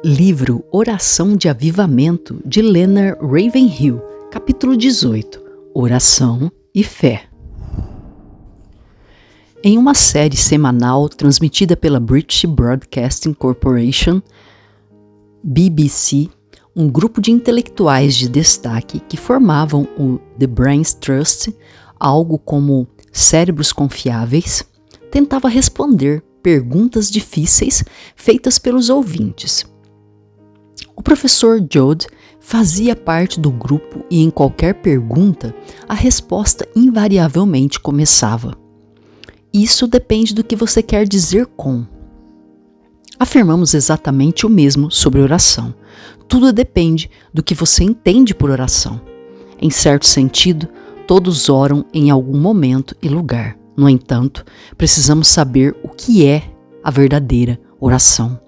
Livro Oração de Avivamento, de Leonard Ravenhill, capítulo 18, Oração e Fé. Em uma série semanal transmitida pela British Broadcasting Corporation, BBC, um grupo de intelectuais de destaque que formavam o The Brains Trust, algo como cérebros confiáveis, tentava responder perguntas difíceis feitas pelos ouvintes. O professor Joad fazia parte do grupo e em qualquer pergunta, a resposta invariavelmente começava: "Isso depende do que você quer dizer com." Afirmamos exatamente o mesmo sobre oração. Tudo depende do que você entende por oração. Em certo sentido, todos oram em algum momento e lugar. No entanto, precisamos saber o que é a verdadeira oração.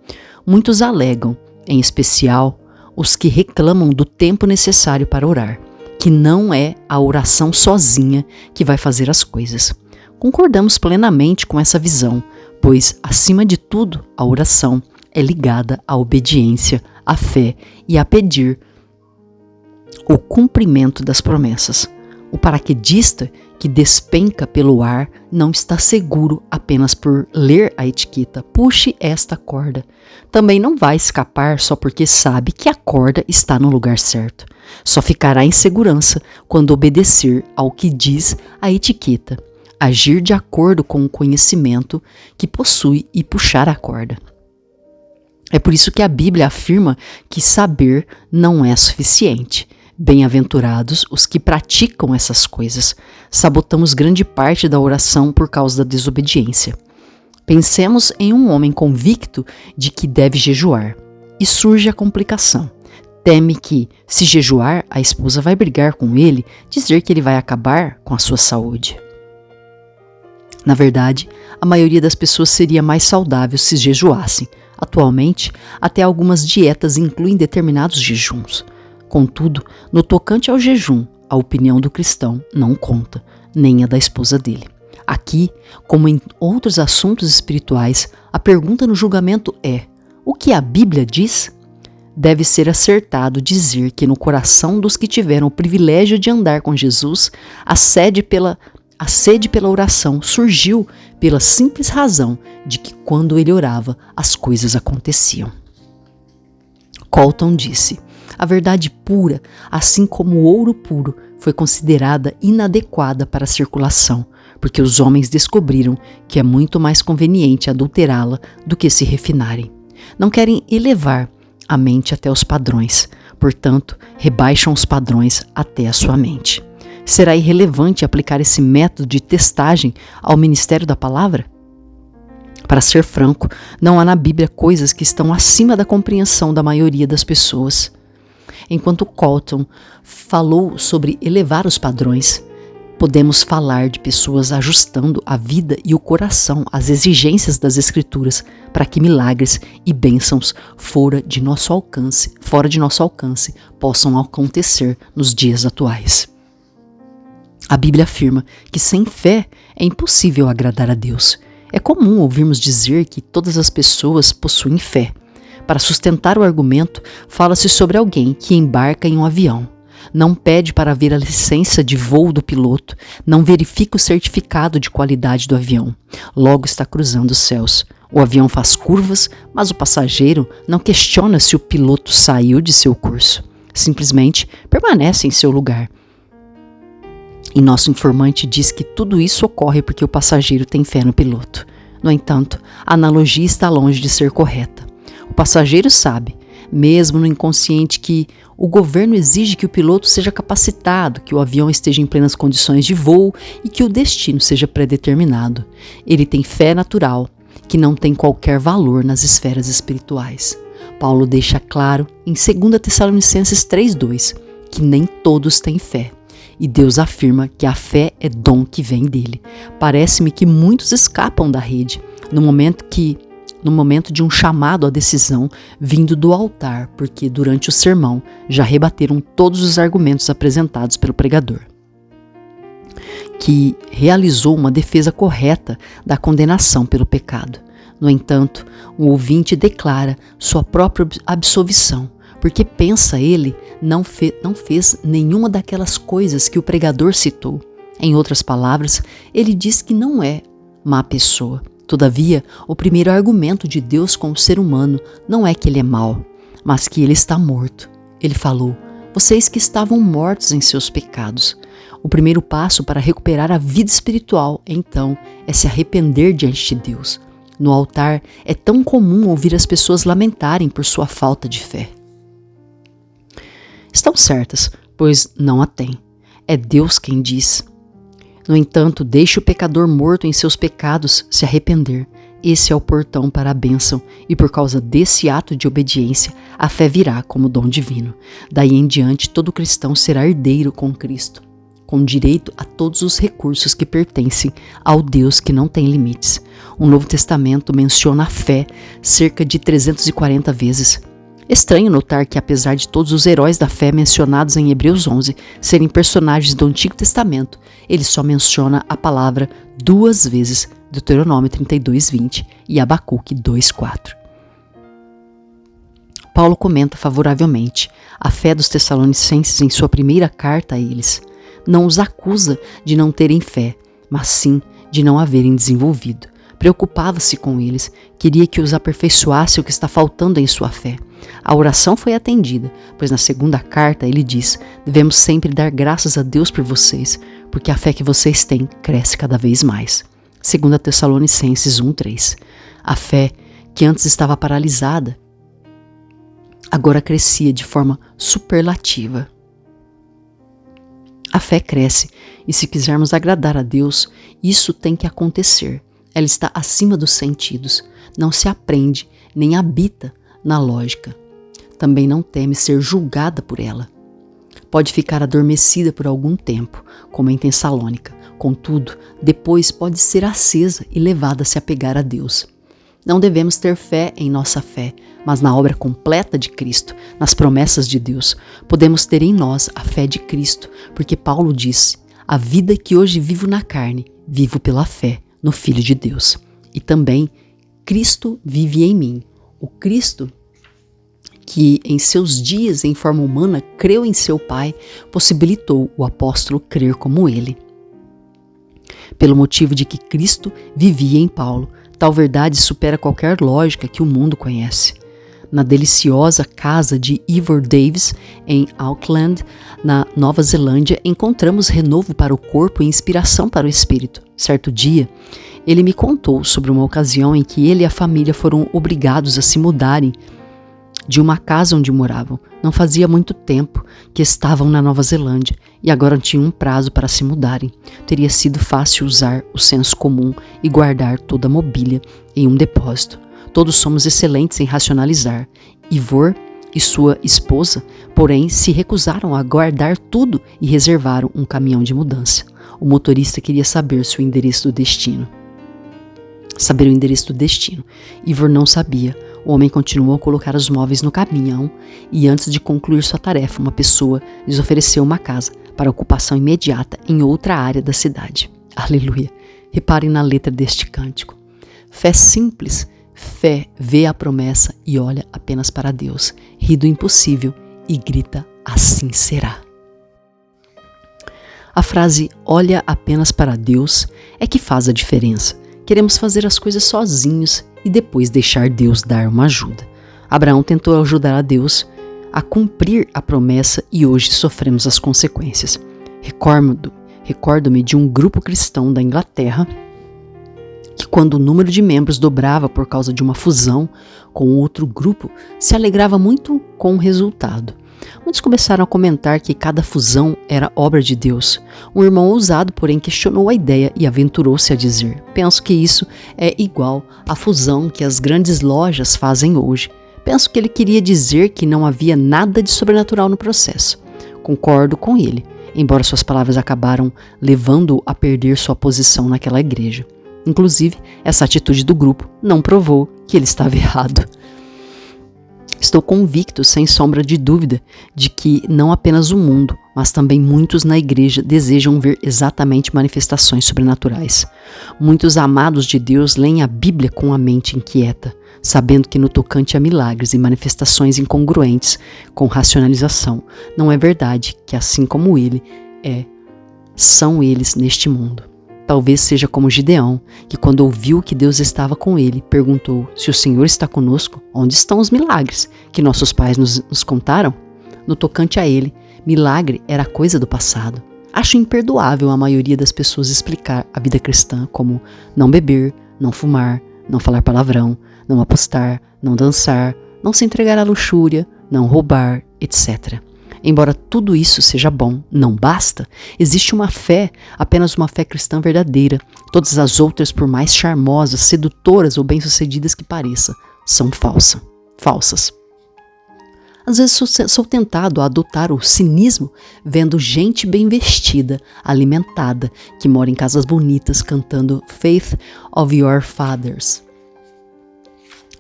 Muitos alegam, em especial os que reclamam do tempo necessário para orar, que não é a oração sozinha que vai fazer as coisas. Concordamos plenamente com essa visão, pois, acima de tudo, a oração é ligada à obediência, à fé e a pedir o cumprimento das promessas. O paraquedista que despenca pelo ar não está seguro apenas por ler a etiqueta "puxe esta corda". Também não vai escapar só porque sabe que a corda está no lugar certo. Só ficará em segurança quando obedecer ao que diz a etiqueta, agir de acordo com o conhecimento que possui e puxar a corda. É por isso que a Bíblia afirma que saber não é suficiente. Bem-aventurados os que praticam essas coisas. Sabotamos grande parte da oração por causa da desobediência. Pensemos em um homem convicto de que deve jejuar. E surge a complicação. Teme que, se jejuar, a esposa vai brigar com ele, dizer que ele vai acabar com a sua saúde. Na verdade, a maioria das pessoas seria mais saudável se jejuassem. Atualmente, até algumas dietas incluem determinados jejuns. Contudo, no tocante ao jejum, a opinião do cristão não conta, nem a da esposa dele. Aqui, como em outros assuntos espirituais, a pergunta no julgamento é: o que a Bíblia diz? Deve ser acertado dizer que no coração dos que tiveram o privilégio de andar com Jesus, a sede pela oração surgiu pela simples razão de que quando ele orava, as coisas aconteciam. Colton disse: "A verdade pura, assim como o ouro puro, foi considerada inadequada para a circulação, porque os homens descobriram que é muito mais conveniente adulterá-la do que se refinarem. Não querem elevar a mente até os padrões, portanto, rebaixam os padrões até a sua mente. Será irrelevante aplicar esse método de testagem ao ministério da palavra? Para ser franco, não há na Bíblia coisas que estão acima da compreensão da maioria das pessoas." Enquanto Colton falou sobre elevar os padrões, podemos falar de pessoas ajustando a vida e o coração às exigências das Escrituras para que milagres e bênçãos fora de nosso alcance possam acontecer nos dias atuais. A Bíblia afirma que sem fé é impossível agradar a Deus. É comum ouvirmos dizer que todas as pessoas possuem fé. Para sustentar o argumento, fala-se sobre alguém que embarca em um avião. Não pede para ver a licença de voo do piloto, não verifica o certificado de qualidade do avião. Logo está cruzando os céus. O avião faz curvas, mas o passageiro não questiona se o piloto saiu de seu curso. Simplesmente permanece em seu lugar. E nosso informante diz que tudo isso ocorre porque o passageiro tem fé no piloto. No entanto, a analogia está longe de ser correta. O passageiro sabe, mesmo no inconsciente, que o governo exige que o piloto seja capacitado, que o avião esteja em plenas condições de voo e que o destino seja predeterminado. Ele tem fé natural, que não tem qualquer valor nas esferas espirituais. Paulo deixa claro em 2 Tessalonicenses 3:2 que nem todos têm fé. E Deus afirma que a fé é dom que vem dele. Parece-me que muitos escapam da rede no momento de um chamado à decisão vindo do altar, porque durante o sermão já rebateram todos os argumentos apresentados pelo pregador, que realizou uma defesa correta da condenação pelo pecado. No entanto, o ouvinte declara sua própria absolvição, porque pensa ele não fez nenhuma daquelas coisas que o pregador citou. Em outras palavras, ele diz que não é má pessoa. Todavia, o primeiro argumento de Deus com o ser humano não é que ele é mau, mas que ele está morto. Ele falou: vocês que estavam mortos em seus pecados. O primeiro passo para recuperar a vida espiritual, então, é se arrepender diante de Deus. No altar, é tão comum ouvir as pessoas lamentarem por sua falta de fé. Estão certas, pois não a têm. É Deus quem diz. No entanto, deixe o pecador morto em seus pecados se arrepender. Esse é o portão para a bênção, e por causa desse ato de obediência, a fé virá como dom divino. Daí em diante, todo cristão será herdeiro com Cristo, com direito a todos os recursos que pertencem ao Deus que não tem limites. O Novo Testamento menciona a fé cerca de 340 vezes. Estranho notar que, apesar de todos os heróis da fé mencionados em Hebreus 11 serem personagens do Antigo Testamento, ele só menciona a palavra 2 vezes, Deuteronômio 32:20 e Abacuque 2:4. Paulo comenta favoravelmente a fé dos Tessalonicenses em sua primeira carta a eles. Não os acusa de não terem fé, mas sim de não haverem desenvolvido. Preocupava-se com eles, queria que os aperfeiçoasse o que está faltando em sua fé. A oração foi atendida, pois na segunda carta ele diz: devemos sempre dar graças a Deus por vocês, porque a fé que vocês têm cresce cada vez mais. 2 Tessalonicenses 1:3. A fé, que antes estava paralisada, agora crescia de forma superlativa. A fé cresce, e se quisermos agradar a Deus, isso tem que acontecer. Ela está acima dos sentidos, não se aprende nem habita na lógica. Também não teme ser julgada por ela. Pode ficar adormecida por algum tempo, como em Tessalônica. Contudo, depois pode ser acesa e levada a se apegar a Deus. Não devemos ter fé em nossa fé, mas na obra completa de Cristo, nas promessas de Deus. Podemos ter em nós a fé de Cristo, porque Paulo disse: a vida que hoje vivo na carne, vivo pela fé no Filho de Deus. E também Cristo vive em mim. O Cristo que em seus dias em forma humana creu em seu Pai, possibilitou o apóstolo crer como ele. Pelo motivo de que Cristo vivia em Paulo, tal verdade supera qualquer lógica que o mundo conhece. Na deliciosa casa de Ivor Davis, em Auckland, na Nova Zelândia, encontramos renovo para o corpo e inspiração para o espírito. Certo dia, ele me contou sobre uma ocasião em que ele e a família foram obrigados a se mudarem de uma casa onde moravam. Não fazia muito tempo que estavam na Nova Zelândia e agora tinham um prazo para se mudarem. Teria sido fácil usar o senso comum e guardar toda a mobília em um depósito. Todos somos excelentes em racionalizar. Ivor e sua esposa, porém, se recusaram a guardar tudo e reservaram um caminhão de mudança. O motorista queria saber o endereço do destino. Ivor não sabia. O homem continuou a colocar os móveis no caminhão e, antes de concluir sua tarefa, uma pessoa lhes ofereceu uma casa para ocupação imediata em outra área da cidade. Aleluia! Reparem na letra deste cântico. Fé simples. Fé vê a promessa e olha apenas para Deus, ri do impossível e grita: assim será. A frase olha apenas para Deus é que faz a diferença. Queremos fazer as coisas sozinhos e depois deixar Deus dar uma ajuda. Abraão tentou ajudar a Deus a cumprir a promessa e hoje sofremos as consequências. Recordo-me de um grupo cristão da Inglaterra que, quando o número de membros dobrava por causa de uma fusão com outro grupo, se alegrava muito com o resultado. Muitos começaram a comentar que cada fusão era obra de Deus. Um irmão ousado, porém, questionou a ideia e aventurou-se a dizer: penso que isso é igual à fusão que as grandes lojas fazem hoje. Penso que ele queria dizer que não havia nada de sobrenatural no processo. Concordo com ele, embora suas palavras acabaram levando-o a perder sua posição naquela igreja. Inclusive, essa atitude do grupo não provou que ele estava errado. Estou convicto, sem sombra de dúvida, de que não apenas o mundo, mas também muitos na igreja desejam ver exatamente manifestações sobrenaturais. Muitos amados de Deus leem a Bíblia com a mente inquieta, sabendo que no tocante a milagres e manifestações incongruentes com racionalização, não é verdade que assim como ele são eles neste mundo. Talvez seja como Gideão, que quando ouviu que Deus estava com ele, perguntou: se o Senhor está conosco, onde estão os milagres que nossos pais nos contaram? No tocante a ele, milagre era coisa do passado. Acho imperdoável a maioria das pessoas explicar a vida cristã como não beber, não fumar, não falar palavrão, não apostar, não dançar, não se entregar à luxúria, não roubar, etc. Embora tudo isso seja bom, não basta. Existe uma fé, apenas uma fé cristã verdadeira. Todas as outras, por mais charmosas, sedutoras ou bem-sucedidas que pareçam, são falsas. Às vezes sou tentado a adotar o cinismo vendo gente bem vestida, alimentada, que mora em casas bonitas cantando Faith of Your Fathers,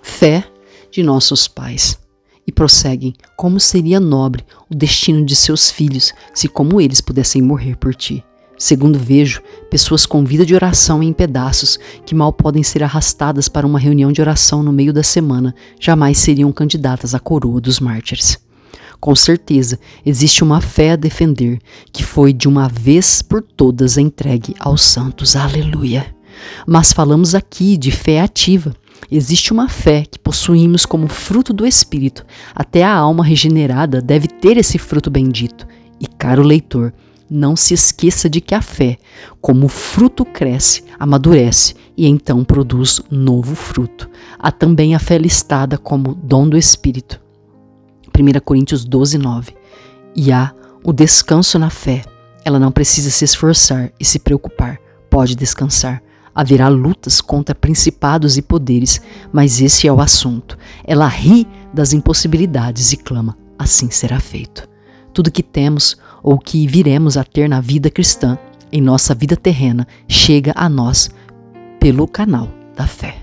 fé de nossos pais, e prosseguem como seria nobre o destino de seus filhos se como eles pudessem morrer por ti. Segundo vejo, pessoas com vida de oração em pedaços, que mal podem ser arrastadas para uma reunião de oração no meio da semana, jamais seriam candidatas à coroa dos mártires. Com certeza, existe uma fé a defender, que foi de uma vez por todas entregue aos santos. Aleluia! Mas falamos aqui de fé ativa. Existe uma fé que possuímos como fruto do Espírito. Até a alma regenerada deve ter esse fruto bendito. E, caro leitor, não se esqueça de que a fé, como o fruto cresce, amadurece e então produz novo fruto. Há também a fé listada como dom do Espírito. 1 Coríntios 12, 9. E há o descanso na fé. Ela não precisa se esforçar e se preocupar. Pode descansar. Haverá lutas contra principados e poderes, mas esse é o assunto. Ela ri das impossibilidades e clama: assim será feito. Tudo que temos ou que viremos a ter na vida cristã, em nossa vida terrena, chega a nós pelo canal da fé.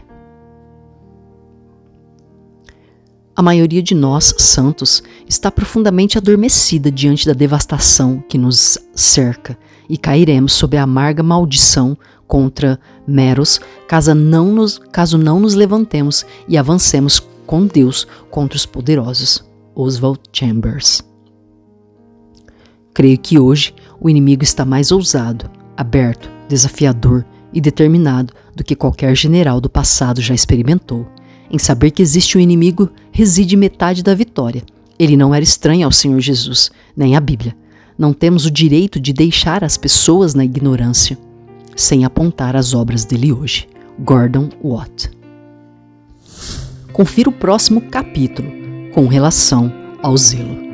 A maioria de nós, santos, está profundamente adormecida diante da devastação que nos cerca e cairemos sob a amarga maldição contra meros, caso não nos levantemos e avancemos com Deus contra os poderosos. Oswald Chambers. Creio que hoje o inimigo está mais ousado, aberto, desafiador e determinado do que qualquer general do passado já experimentou. Em saber que existe um inimigo reside metade da vitória. Ele não era estranho ao Senhor Jesus, nem à Bíblia. Não temos o direito de deixar as pessoas na ignorância, sem apontar as obras dele hoje. Gordon Watt. Confira o próximo capítulo com relação ao zelo.